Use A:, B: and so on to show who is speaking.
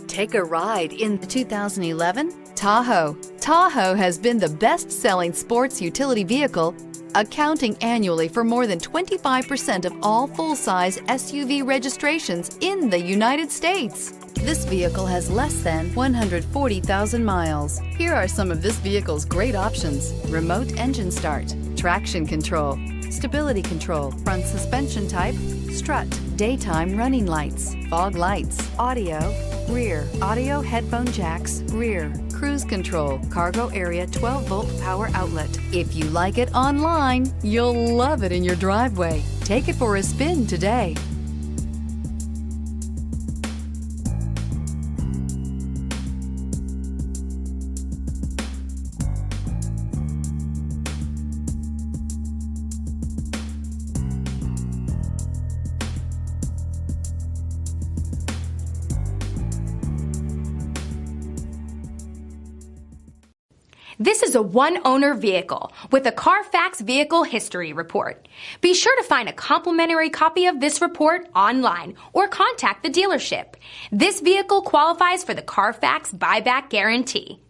A: Take a ride in the 2011 Tahoe. Tahoe has been the best-selling sports utility vehicle, accounting annually for more than 25% of all full-size SUV registrations in the United States. This vehicle has less than 140,000 miles. Here are some of this vehicle's great options: remote engine start, traction control, stability control, front suspension type, strut, daytime running lights, fog lights, audio, rear, audio headphone jacks, rear, cruise control, cargo area 12-volt power outlet. If you like it online, you'll love it in your driveway. Take it for a spin today.
B: This is a one-owner vehicle with a Carfax Vehicle History Report. Be sure to find a complimentary copy of this report online or contact the dealership. This vehicle qualifies for the Carfax Buyback Guarantee.